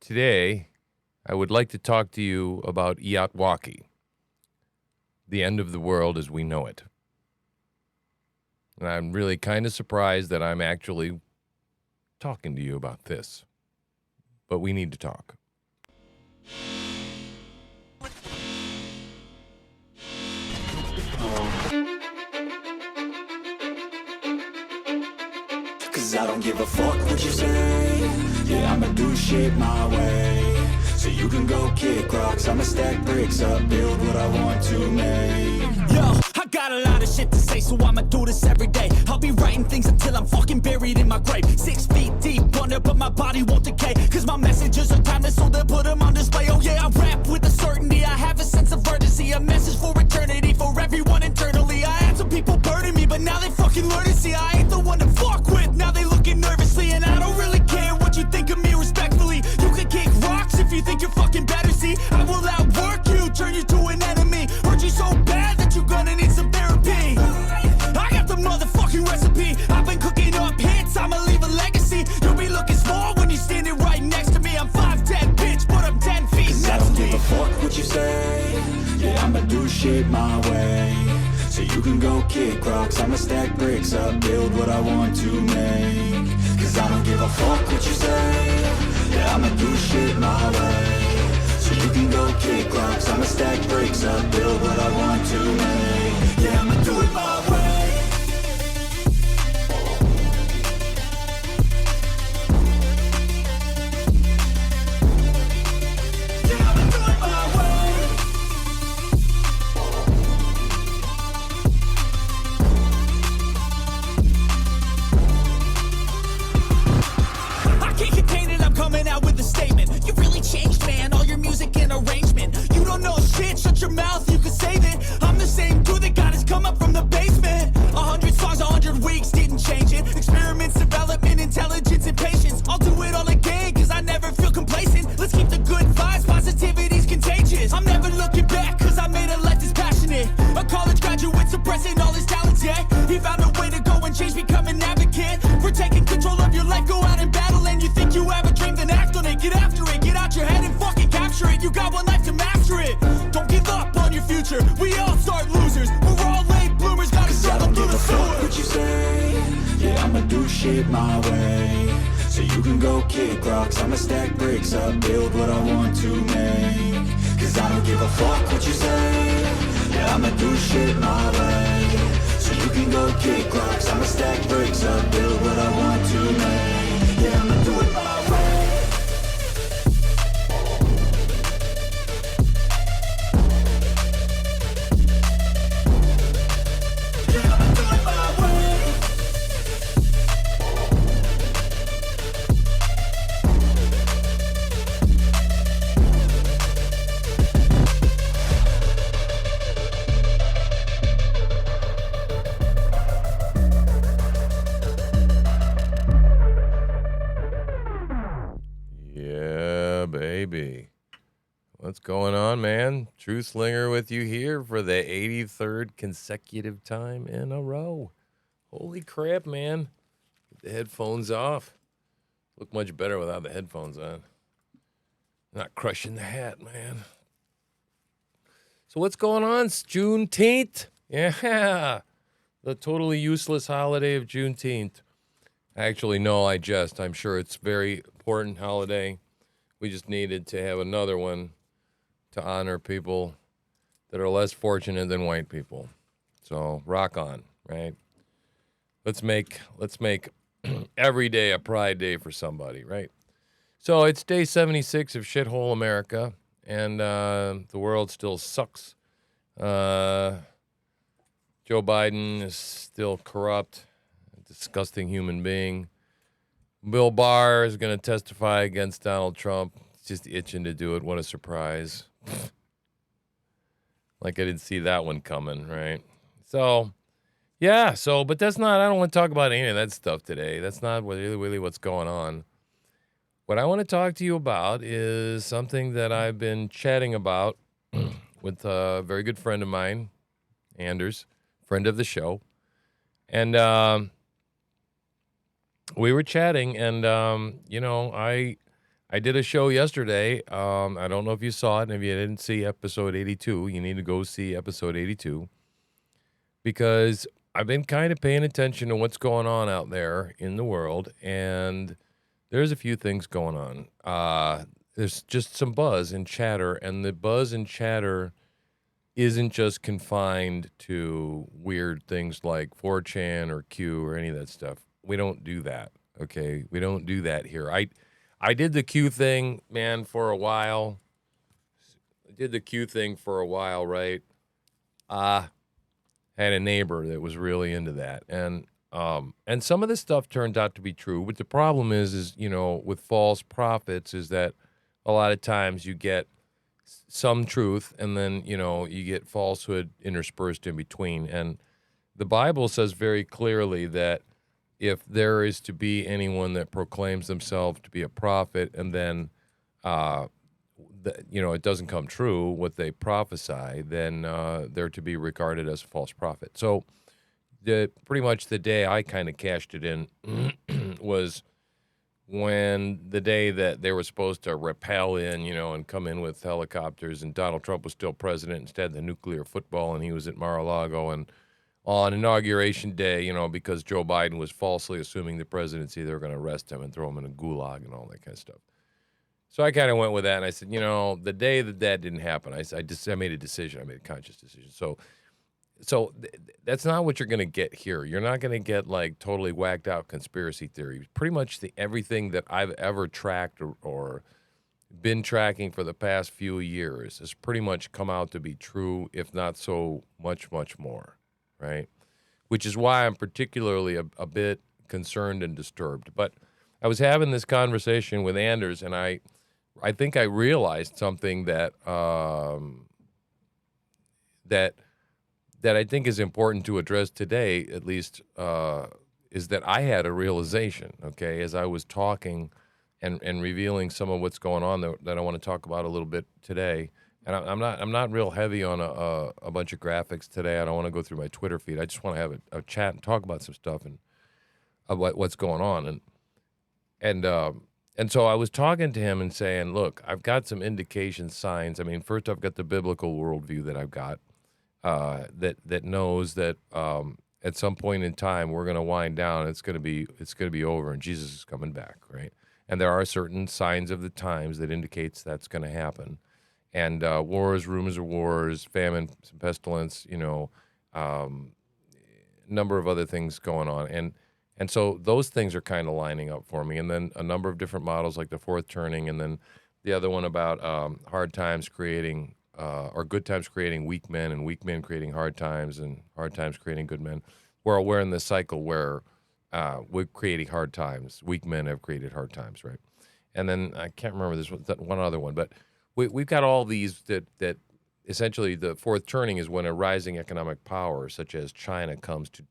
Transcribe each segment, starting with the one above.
Today, I would like to talk to you about TEOTWAWKI, the end of the world as we know it. And I'm really kind of surprised that I'm actually talking to you about this. But we need to talk. Cause I don't give a fuck what you say. Yeah, I'ma do shit my way. So you can go kick rocks, I'ma stack bricks up, build what I want to make. Yo, I got a lot of shit to say, so I'ma do this every day. I'll be writing things until I'm fucking buried in my grave. 6 feet deep under, but my body won't decay. Cause my messages are timeless, so they'll put them on display. Oh yeah, I rap with a certainty, I have a sense of urgency. A message for eternity, for everyone internally. I had some people burning me, but now they fucking learn to see I ain't the one to fuck with. Now they looking nervously, and I don't really care what you think of me respectfully. You can kick rocks if you think you're fucking better, see. I will outwork you, turn you to an enemy. Hurt you so bad that you're gonna need some therapy. I got the motherfucking recipe. I've been cooking up hits, I'ma leave a legacy. You'll be looking small when you're standing right next to me. I'm 5'10", bitch, but I'm 10 feet Cause I next don't to me. give a fuck what you say. Yeah, I'ma do shit my way. So you can go kick rocks, I'ma stack bricks up, build what I want to make. Cause I don't give a fuck what you say. Yeah, I'ma do shit my way. So you can go kick rocks, I'ma stack bricks up, build what I want to make. Yeah, I'ma do it my way. Yeah, I'ma do it my way. I can't contain it, I'm coming out with a statement. You really changed, man, all your music and arrangement. You don't know shit, shut your mouth, you can save it. I'm the same dude that got his come up from the basement. 100 songs, 100 weeks, didn't change it. Experiments, development, intelligence, and patience. I'll do it all again, cause I never feel complacent. Let's keep the good vibes, positivity's contagious. I'm never looking back, cause I made a life that's passionate. A college graduate suppressing all his talents, yeah. He found a way to go and change, become an advocate. For taking control of your life, go out and battle. And you think you have a dream, then act on it. Get after it, get out your head and fucking capture it. You got one life to master it. Don't give up on your future, we all start losers. We're all late bloomers, gotta Cause I struggle don't through give the a fuck sewer. what you say. Yeah, I'ma do shit my way. So you can go kick rocks, I'ma stack bricks up, build what I want to make. Cause I don't give a fuck what you say. Yeah, I'ma do shit my way. So you can go kick rocks, I'ma stack bricks up, build what I want to make. Yeah, I'ma do it my way. Yeah, I'ma do it my way. Yeah, baby. What's going on, man? TruthSlinger with you here for the 83rd consecutive time in a row. Holy crap, man. Get the headphones off. Look much better without the headphones on. Not crushing the hat, man. So what's going on? It's Juneteenth. Yeah. The totally useless holiday of Juneteenth. Actually, no, I jest. I'm sure it's a very important holiday. We just needed to have another one to honor people that are less fortunate than white people. So rock on, right? Let's make every day a pride day for somebody, right? So it's day 76 of shithole America, and the world still sucks. Joe Biden is still corrupt, a disgusting human being. Bill Barr is going to testify against Donald Trump. He's just itching to do it. What a surprise. Like I didn't see that one coming, right? So, yeah, but that's not, I don't want to talk about any of that stuff today. That's not really what's going on. What I want to talk to you about is something that I've been chatting about with a very good friend of mine, Anders, friend of the show. And we were chatting, and, I I did a show yesterday. I don't know if you saw it, and if you didn't see episode 82, you need to go see episode 82 because I've been kind of paying attention to what's going on out there in the world, and there's a few things going on. There's just some buzz and chatter, and the buzz and chatter isn't just confined to weird things like 4chan or Q or any of that stuff. We don't do that, okay? We don't do that here. I did the Q thing, man, for a while. I did the Q thing for a while, right? Had a neighbor that was really into that, and some of this stuff turned out to be true. But the problem is with false prophets is that a lot of times you get some truth, and then you get falsehood interspersed in between. And the Bible says very clearly that if there is to be anyone that proclaims themselves to be a prophet, and then it doesn't come true what they prophesy, then they're to be regarded as a false prophet. So pretty much the day I kind of cashed it in was when the day that they were supposed to rappel in, and come in with helicopters, and Donald Trump was still president instead of the nuclear football, and he was at Mar-a-Lago, and on Inauguration Day, because Joe Biden was falsely assuming the presidency, they were going to arrest him and throw him in a gulag and all that kind of stuff. So I kind of went with that, and I said, the day that didn't happen, I made a decision. I made a conscious decision. So that's not what you're going to get here. You're not going to get like totally whacked out conspiracy theories. Pretty much everything that I've ever tracked or been tracking for the past few years has pretty much come out to be true, if not so much, much more, right? Which is why I'm particularly a bit concerned and disturbed. But I was having this conversation with Anders, and I think I realized something that that I think is important to address today, at least, is that I had a realization, okay, as I was talking and revealing some of what's going on that I want to talk about a little bit today. And I'm not real heavy on a bunch of graphics today. I don't want to go through my Twitter feed. I just want to have a chat and talk about some stuff and what's going on. And so I was talking to him and saying, look, I've got some indication signs. I mean, first I've got the biblical worldview that I've got. That knows that at some point in time we're going to wind down. It's going to be over, and Jesus is coming back, right? And there are certain signs of the times that indicates that's going to happen. And wars, rumors of wars, famine, pestilence, number of other things going on, and so those things are kind of lining up for me. And then a number of different models like the fourth turning, and then the other one about hard times creating. Or good times creating weak men, and weak men creating hard times, and hard times creating good men. We're in this cycle where we're creating hard times. Weak men have created hard times, right? And then I can't remember one other one, but we've got all these that essentially the fourth turning is when a rising economic power, such as China, comes to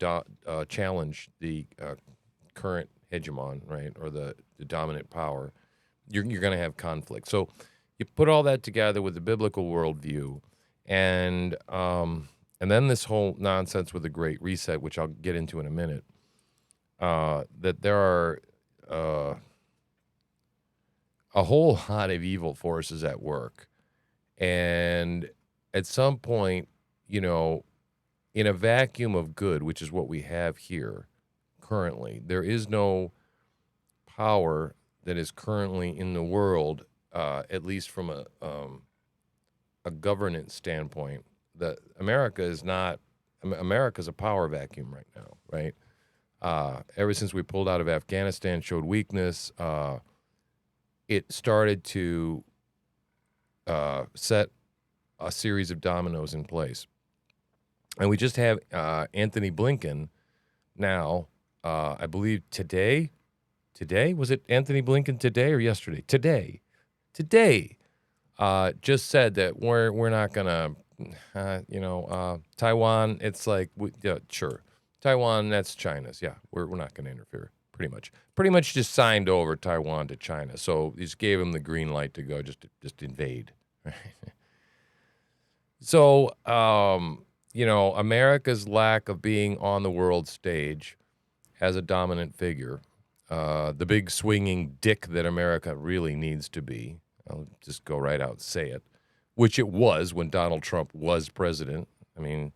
challenge the current hegemon, right, or the dominant power. You're going to have conflict. So you put all that together with the biblical worldview, and then this whole nonsense with the Great Reset, which I'll get into in a minute, that there are a whole lot of evil forces at work. And at some point, in a vacuum of good, which is what we have here currently, there is no power that is currently in the world, at least from a governance standpoint, that America's a power vacuum right now, right? Ever since we pulled out of Afghanistan, showed weakness. It started to set a series of dominoes in place, and we just have Anthony Blinken now. I believe today. Today, was it Anthony Blinken today or yesterday? Today, just said that we're not gonna, Taiwan. It's like, sure, Taiwan, that's China's. Yeah, we're not gonna interfere. Pretty much just signed over Taiwan to China. So he just gave him the green light to go, just invade. So, America's lack of being on the world stage as a dominant figure the big swinging dick that America really needs to be. I'll just go right out and say it, which it was when Donald Trump was president. I mean,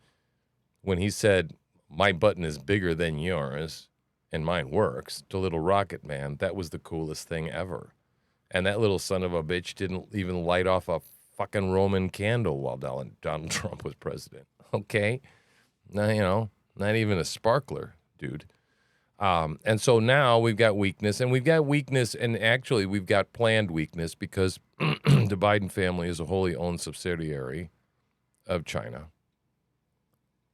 when he said, my button is bigger than yours and mine works, to Little Rocket Man, that was the coolest thing ever. And that little son of a bitch didn't even light off a fucking Roman candle while Donald Trump was president. Okay? Now, not even a sparkler, dude. And so now we've got weakness, and actually we've got planned weakness because the Biden family is a wholly owned subsidiary of China.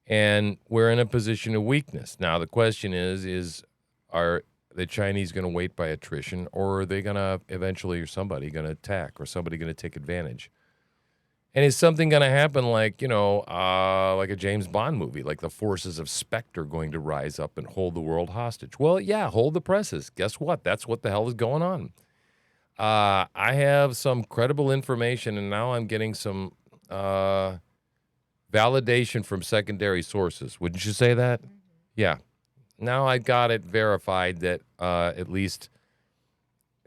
And we're in a position of weakness. Now, the question is are the Chinese going to wait by attrition, or are they going to eventually, or somebody going to attack, or somebody going to take advantage? And is something going to happen like a James Bond movie, like the forces of Spectre going to rise up and hold the world hostage? Well, yeah, hold the presses. Guess what? That's what the hell is going on. I have some credible information, and now I'm getting some validation from secondary sources. Wouldn't you say that? Mm-hmm. Yeah. Now I got it verified that at least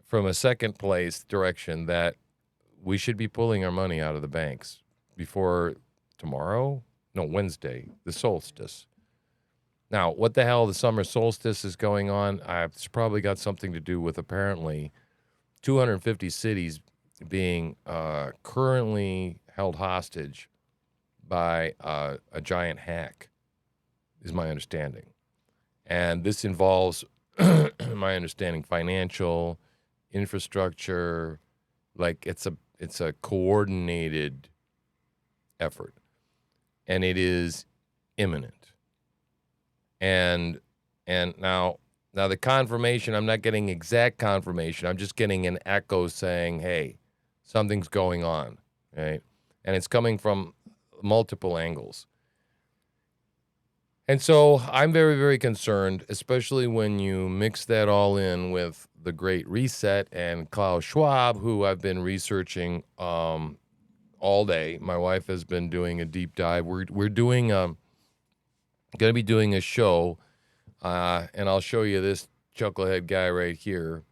from a second place direction that we should be pulling our money out of the banks before tomorrow? No, Wednesday, the solstice. Now, what the hell the summer solstice is going on? It's probably got something to do with apparently 250 cities being currently held hostage by a giant hack, is my understanding. And this involves, my understanding, financial, infrastructure, like it's a coordinated effort, and it is imminent. And now the confirmation, I'm not getting exact confirmation. I'm just getting an echo saying, hey, something's going on, right? And it's coming from multiple angles. And so I'm very, very concerned, especially when you mix that all in with the Great Reset and Klaus Schwab, who I've been researching all day. My wife has been doing a deep dive. We're doing going to be doing a show, and I'll show you this chucklehead guy right here.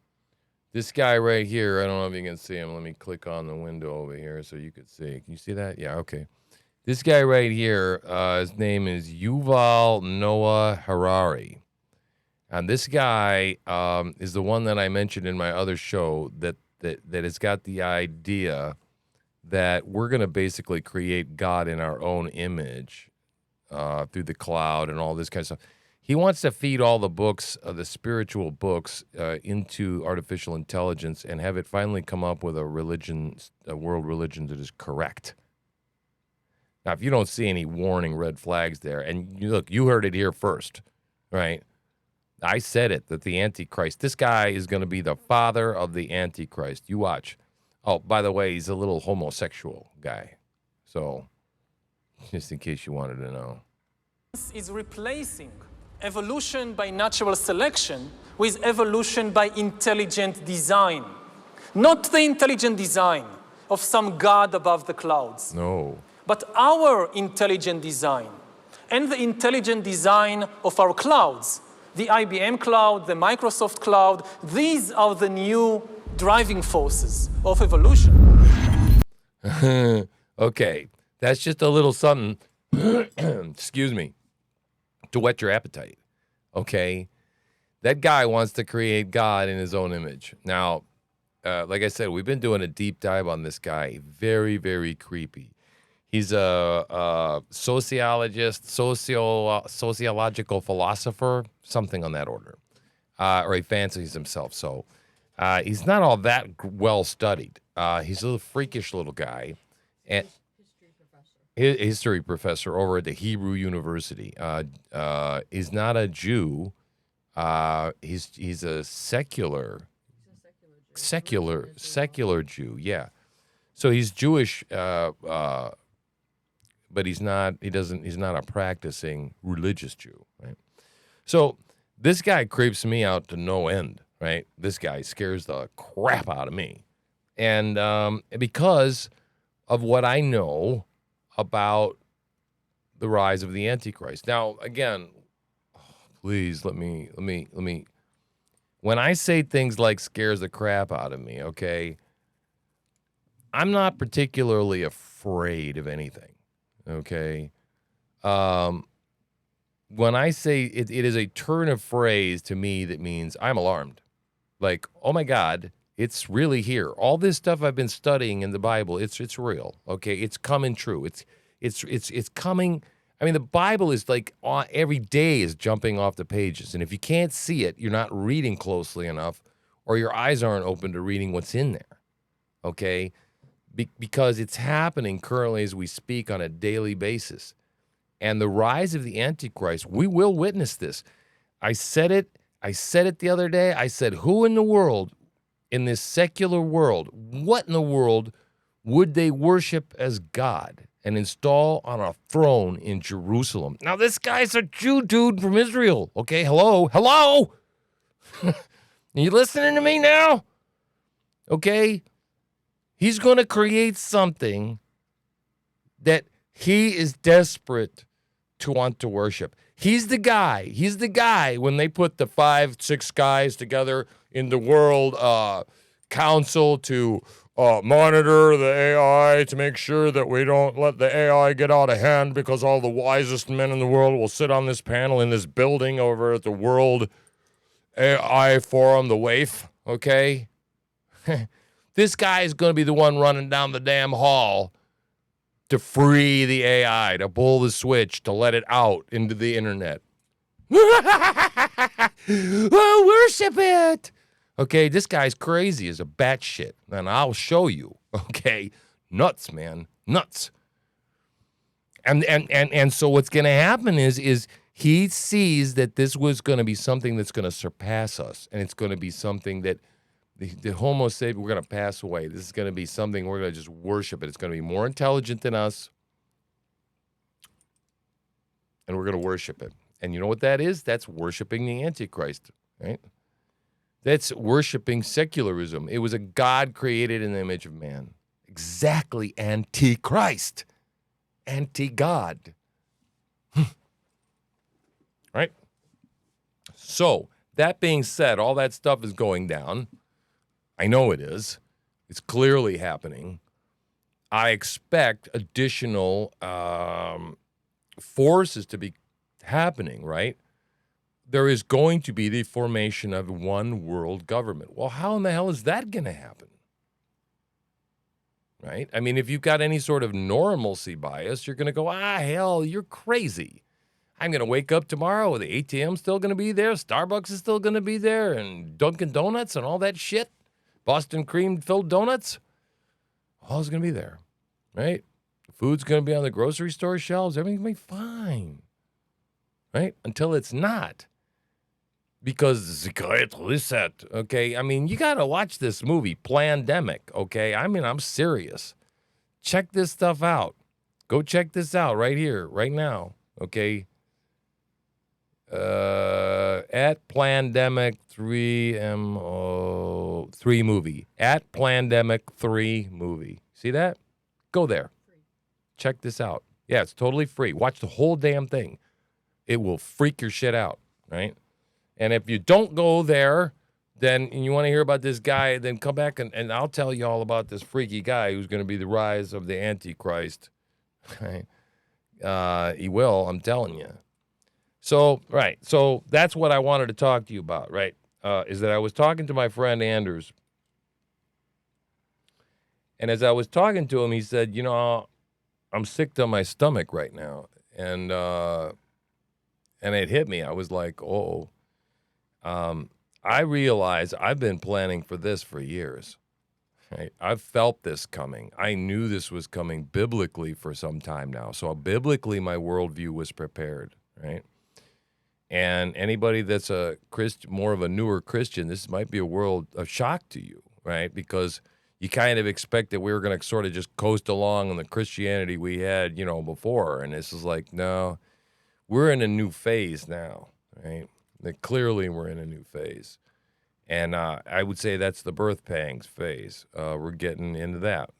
This guy right here, I don't know if you can see him. Let me click on the window over here so you can see. Can you see that? Yeah, okay. This guy right here, his name is Yuval Noah Harari. And this guy is the one that I mentioned in my other show that has got the idea that we're going to basically create God in our own image through the cloud and all this kind of stuff. He wants to feed all the books, the spiritual books, into artificial intelligence and have it finally come up with a world religion that is correct. Now, if you don't see any warning red flags there, and you heard it here first, right? I said it, that the Antichrist, this guy is going to be the father of the Antichrist. You watch. Oh, by the way, he's a little homosexual guy. So, just in case you wanted to know. Is replacing evolution by natural selection with evolution by intelligent design. Not the intelligent design of some god above the clouds. No. But our intelligent design and the intelligent design of our clouds, the IBM cloud, the Microsoft cloud, these are the new driving forces of evolution. Okay, that's just a little something, excuse me, to whet your appetite, okay? That guy wants to create God in his own image. Now, like I said, we've been doing a deep dive on this guy. Very, very creepy. He's a sociologist, sociological philosopher, something on that order, or he fancies himself. So he's not all that well studied. He's a little freakish little guy, and history professor over at the Hebrew University. He's not a Jew. He's a secular Jew. Yeah. So he's Jewish. But he's not a practicing religious Jew, right? So this guy creeps me out to no end, right? This guy scares the crap out of me. And because of what I know about the rise of the Antichrist. Now, again, please let me when I say things like scares the crap out of me, okay, I'm not particularly afraid of anything, okay? When I say it is a turn of phrase to me that means I'm alarmed. Like, oh my God, it's really here. All this stuff I've been studying in the Bible, it's real, okay? It's coming true. It's coming. I mean, the Bible is like every day is jumping off the pages. And if you can't see it, you're not reading closely enough or your eyes aren't open to reading what's in there, okay? Because it's happening currently as we speak on a daily basis. And the rise of the Antichrist, we will witness this. I said it the other day. I said, who in the world, in this secular world, what in the world would they worship as God and install on a throne in Jerusalem? Now, this guy's a Jew dude from Israel. Okay, hello? Are you listening to me now? Okay? He's going to create something that he is desperate to want to worship. He's the guy. He's the guy when they put the 5-6 guys together in the World Council to monitor the AI to make sure that we don't let the AI get out of hand because all the wisest men in the world will sit on this panel in this building over at the World AI Forum, the WAIF, okay? This guy is going to be the one running down the damn hall to free the AI, to pull the switch, to let it out into the internet. Oh, worship it. Okay, this guy's crazy as a batshit, and I'll show you. Okay, nuts, man, nuts. And so what's going to happen is he sees that this was going to be something that's going to surpass us, and it's going to be something that the Homo sapien, we're going to pass away. This is going to be something we're going to just worship it. It's going to be more intelligent than us, and we're going to worship it. And you know what that is? That's worshiping the Antichrist, right? That's worshiping secularism. It was a God created in the image of man. Exactly anti-Christ. Anti-God. Right? So, that being said, all that stuff is going down. I know it is. It's clearly happening. I expect additional forces to be happening, right? There is going to be the formation of one world government. Well, how in the hell is that going to happen? Right? I mean, if you've got any sort of normalcy bias, you're going to go, hell, you're crazy. I'm going to wake up tomorrow, the ATM's still going to be there, Starbucks is still going to be there, and Dunkin' Donuts and all that shit. Boston cream-filled donuts, all is going to be there, right? Food's going to be on the grocery store shelves. Everything's going to be fine, right? Until it's not. Because the Great Reset, okay? I mean, you got to watch this movie, Plandemic, okay? I mean, I'm serious. Check this stuff out. Go check this out right here, right now, okay? At Plandemic 3 movie. At Plandemic 3 movie. See that? Go there. Check this out. Yeah, it's totally free. Watch the whole damn thing. It will freak your shit out, right? And if you don't go there, then you want to hear about this guy, then come back and I'll tell you all about this freaky guy who's going to be the rise of the Antichrist. Right? He will, I'm telling you. So, right. So that's what I wanted to talk to you about, right? Is that I was talking to my friend Anders. And as I was talking to him, he said, I'm sick to my stomach right now. And it hit me. I was like, I realize I've been planning for this for years. Right? I've felt this coming. I knew this was coming biblically for some time now. So biblically, my worldview was prepared, right? And anybody that's a more of a newer Christian, this might be a world of shock to you, right? Because you kind of expect that we were going to sort of just coast along in the Christianity we had, before. And this is like, no, we're in a new phase now, right? That clearly we're in a new phase. And I would say that's the birth pangs phase. We're getting into that.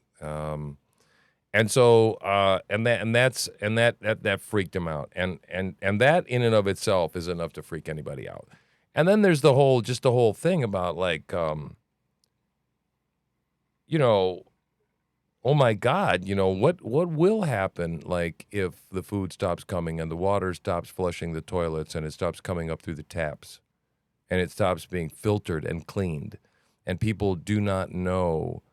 And so, that freaked him out, and that in and of itself is enough to freak anybody out. And then there's the whole thing about like, you know, oh my God, what will happen like if the food stops coming and the water stops flushing the toilets and it stops coming up through the taps and it stops being filtered and cleaned and people do not know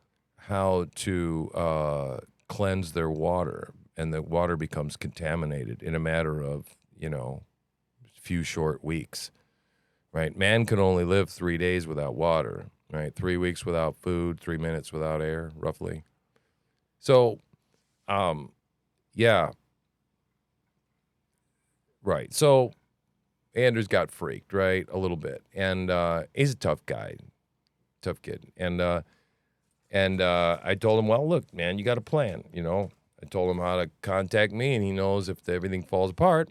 how to cleanse their water and the water becomes contaminated in a matter of, few short weeks, right? Man can only live 3 days without water, right? 3 weeks without food, 3 minutes without air, roughly. So, yeah, right. So Anders got freaked, right, a little bit, and he's a tough guy, tough kid, and I told him, well, look, man, you got a plan, I told him how to contact me, and he knows if everything falls apart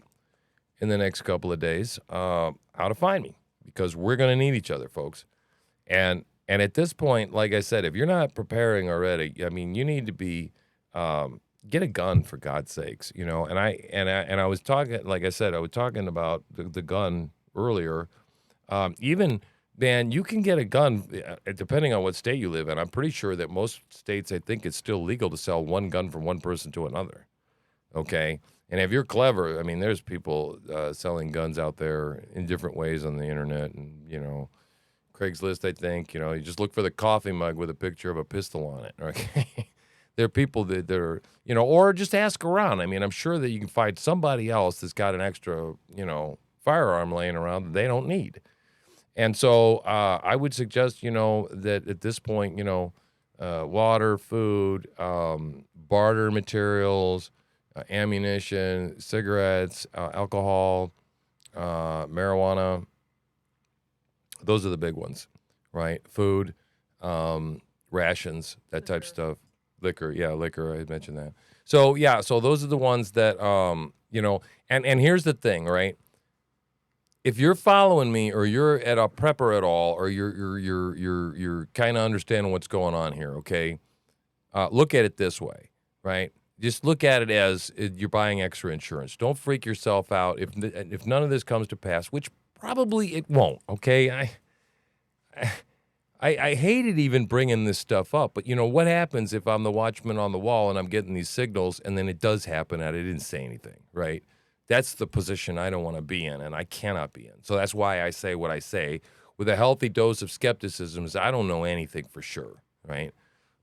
in the next couple of days, how to find me, because we're gonna need each other, folks, and at this point, like I said, if you're not preparing already, I mean, you need to be get a gun for God's sakes, And I was talking, like I said, I was talking about the gun earlier. Even man, you can get a gun depending on what state you live in. I'm pretty sure that most states, I think, it's still legal to sell one gun from one person to another. Okay. And if you're clever, I mean, there's people selling guns out there in different ways on the internet, and Craigslist, I think, you just look for the coffee mug with a picture of a pistol on it, okay? There are people that are, or just ask around. I mean, I'm sure that you can find somebody else that's got an extra, firearm laying around that they don't need. And so I would suggest, that at this point, water, food, barter materials, ammunition, cigarettes, alcohol, marijuana, those are the big ones, right? Food, rations, that type of stuff. Liquor, I mentioned that. So, so those are the ones that, and here's the thing, right? If you're following me or you're at a prepper at all, or you're kind of understanding what's going on here, okay? Look at it this way, right? Just look at it as you're buying extra insurance. Don't freak yourself out if none of this comes to pass, which probably it won't, okay? I hated even bringing this stuff up, but what happens if I'm the watchman on the wall and I'm getting these signals and then it does happen and I didn't say anything, right? That's the position I don't want to be in, and I cannot be in. So that's why I say what I say with a healthy dose of skepticism. Is I don't know anything for sure, right?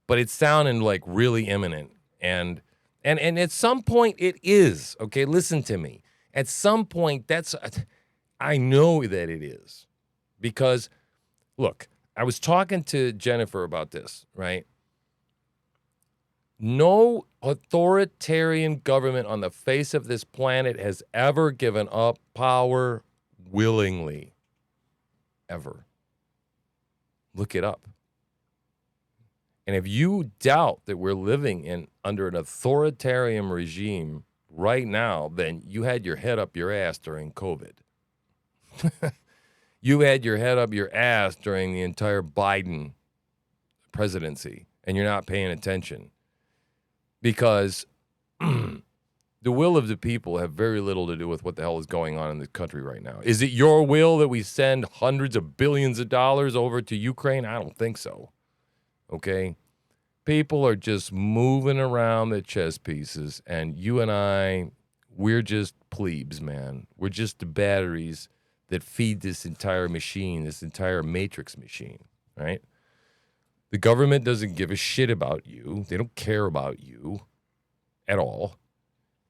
But it's sounding like really imminent, and at some point it is. Okay, listen to me. At some point, I know that it is, because look, I was talking to Jennifer about this, right? No authoritarian government on the face of this planet has ever given up power willingly. Ever. Look it up. And if you doubt that we're living under an authoritarian regime right now, then you had your head up your ass during COVID. You had your head up your ass during the entire Biden presidency, and you're not paying attention. Because the will of the people have very little to do with what the hell is going on in the country right now. Is it your will that we send hundreds of billions of dollars over to Ukraine? I don't think so. Okay? People are just moving around the chess pieces, and you and I, we're just plebes, man. We're just the batteries that feed this entire machine, this entire matrix machine, right? The government doesn't give a shit about you. They don't care about you at all.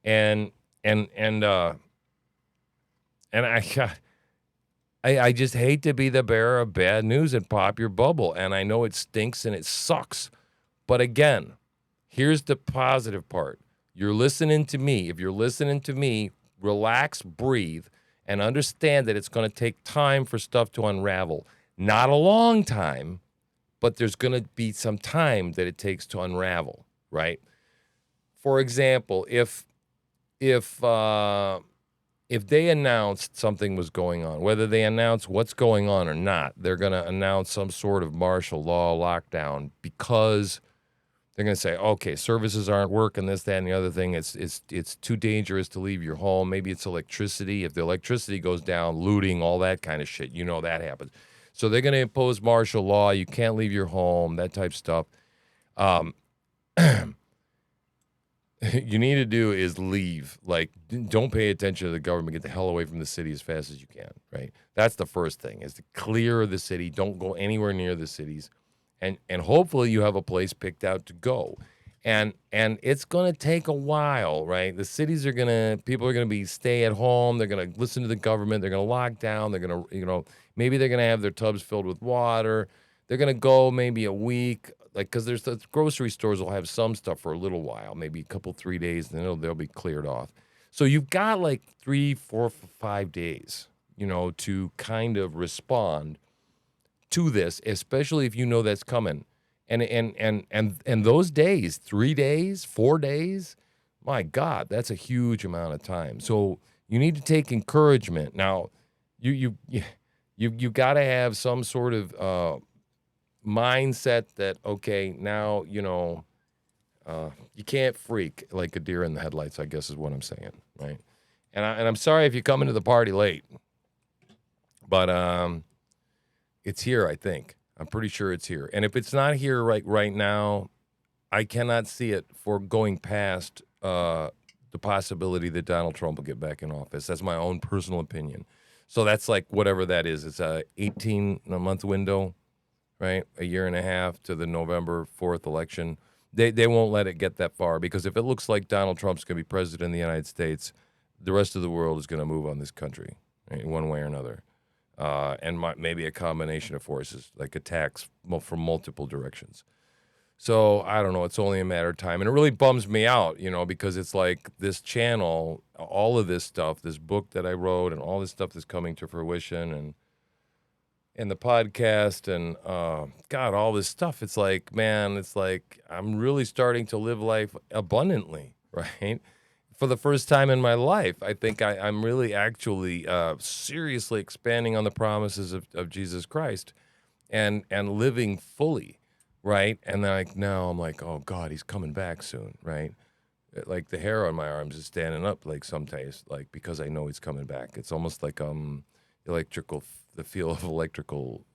And I just hate to be the bearer of bad news and pop your bubble. And I know it stinks and it sucks. But again, here's the positive part. You're listening to me. If you're listening to me, relax, breathe, and understand that it's going to take time for stuff to unravel. Not a long time, but there's going to be some time that it takes to unravel, right? For example, if they announced something was going on, whether they announce what's going on or not, they're going to announce some sort of martial law lockdown because They're going to say, okay, services aren't working, this, that, and the other thing. It's too dangerous to leave your home. Maybe it's electricity. If the electricity goes down, looting, all that kind of shit, that happens. So they're going to impose martial law. You can't leave your home, that type of stuff. You need to do is leave. Like, don't pay attention to the government. Get the hell away from the city as fast as you can, right? That's the first thing, is to clear the city. Don't go anywhere near the cities. And hopefully you have a place picked out to go. And it's going to take a while, right? The cities people are going to be stay at home. They're going to listen to the government. They're going to lock down. They're going to, maybe they're going to have their tubs filled with water. They're going to go maybe a week, because there's the grocery stores will have some stuff for a little while, maybe a couple, 3 days, and then they'll be cleared off. So you've got like 3, 4, 5 days, to kind of respond to this, especially if you know that's coming. And those days, 3 days, 4 days, my God, that's a huge amount of time. So you need to take encouragement. Now, you got to have some sort of mindset that, okay, now, you can't freak like a deer in the headlights, I guess is what I'm saying, right? And I'm sorry if you come into the party late, but it's here, I think. I'm pretty sure it's here. And if it's not here right now, I cannot see it for going past the possibility that Donald Trump will get back in office. That's my own personal opinion. So that's like whatever that is. It's a 18-month window, right? A year and a half to the November 4th election. They won't let it get that far, because if it looks like Donald Trump's going to be president of the United States, the rest of the world is going to move on this country, right, one way or another. And maybe a combination of forces, like attacks from multiple directions. So I don't know. It's only a matter of time. And it really bums me out, because it's like this channel, all of this stuff, this book that I wrote and all this stuff that's coming to fruition, and the podcast and, God, all this stuff. It's like, man, it's like I'm really starting to live life abundantly, right? For the first time in my life, I think I'm really actually seriously expanding on the promises of Jesus Christ and living fully, right? And then now I'm like, oh, God, he's coming back soon, right? Like the hair on my arms is standing up, like sometimes, like because I know he's coming back. It's almost like the feel of electrical,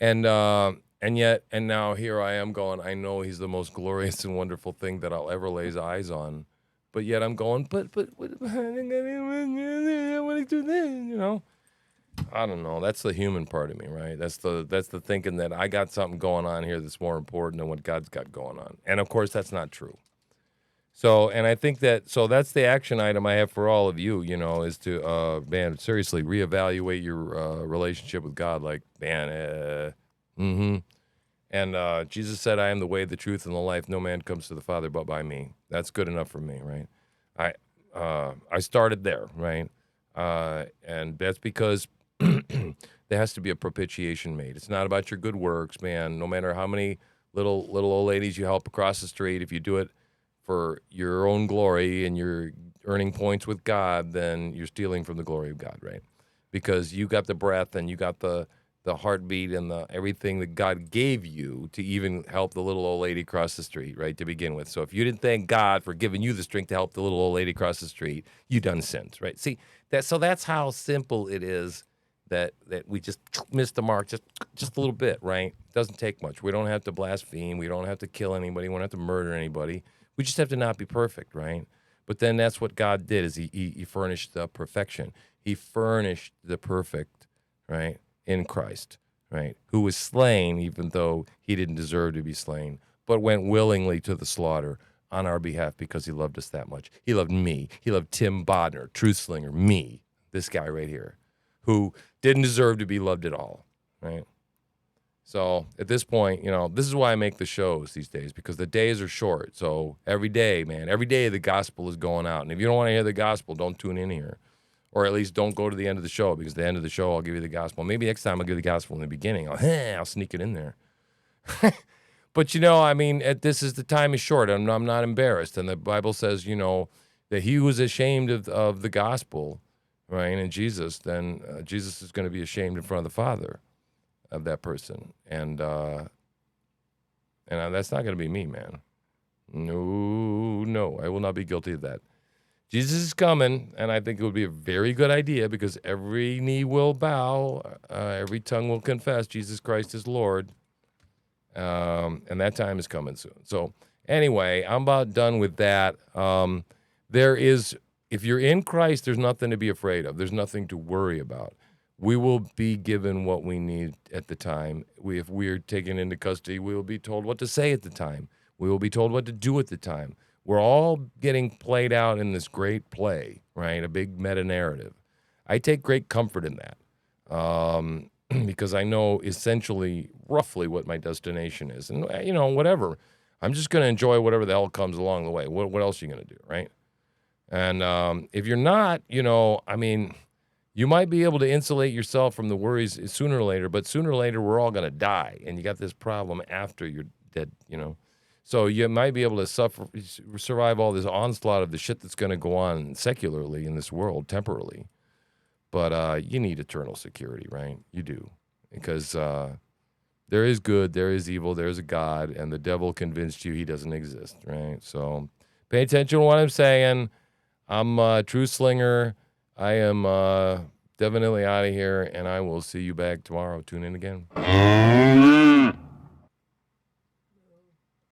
And now here I am going, I know he's the most glorious and wonderful thing that I'll ever lay eyes on. But yet I'm going, but what, I want to do this, I don't know. That's the human part of me, right? That's the thinking that I got something going on here that's more important than what God's got going on. And of course, that's not true. So, and I think that's the action item I have for all of you, is to, man, seriously, reevaluate your relationship with God. Like, man, And Jesus said, I am the way, the truth, and the life. No man comes to the Father but by me. That's good enough for me, right? I started there, right? And that's because there has to be a propitiation made. It's not about your good works, man. No matter how many little old ladies you help across the street, if you do it for your own glory and you're earning points with God, then you're stealing from the glory of God, right? Because you got the breath and you got the heartbeat and the everything that God gave you to even help the little old lady cross the street, right, to begin with. So if you didn't thank God for giving you the strength to help the little old lady cross the street, you done sinned, right? See, that's how simple it is that we just missed the mark just a little bit, right? It doesn't take much. We don't have to blaspheme. We don't have to kill anybody. We don't have to murder anybody. We just have to not be perfect, right? But then that's what God did, is he furnished the perfection. He furnished the perfect, right, in Christ, right, who was slain even though he didn't deserve to be slain, but went willingly to the slaughter on our behalf because he loved us that much. He loved me. He loved Tim Bodner, TruthSlinger, me, this guy right here, who didn't deserve to be loved at all, right? So at this point, this is why I make the shows these days, because the days are short. So every day, man, every day the gospel is going out. And if you don't want to hear the gospel, don't tune in here. Or at least don't go to the end of the show, because at the end of the show, I'll give you the gospel. Maybe next time I'll give you the gospel in the beginning. I'll sneak it in there. But, this is the time is short. I'm not embarrassed. And the Bible says, that he who was ashamed of the gospel, right, and Jesus, then Jesus is going to be ashamed in front of the Father of that person. And And that's not going to be me, man. No, I will not be guilty of that. Jesus is coming, and I think it would be a very good idea because every knee will bow, every tongue will confess Jesus Christ is Lord, and that time is coming soon. So anyway, I'm about done with that. If you're in Christ, there's nothing to be afraid of. There's nothing to worry about. We will be given what we need at the time. If we're taken into custody, we will be told what to say at the time. We will be told what to do at the time. We're all getting played out in this great play, right? A big meta-narrative. I take great comfort in that because I know essentially roughly what my destination is. And, whatever. I'm just going to enjoy whatever the hell comes along the way. What else are you going to do, right? And if you're not, you might be able to insulate yourself from the worries sooner or later, but sooner or later we're all going to die, and you got this problem after you're dead, So you might be able to survive all this onslaught of the shit that's going to go on secularly in this world temporarily. But you need eternal security, right? You do. Because there is good, there is evil, there's a God, and the devil convinced you he doesn't exist, right? So pay attention to what I'm saying. I'm TruthSlinger. I am definitely out of here, and I will see you back tomorrow. Tune in again.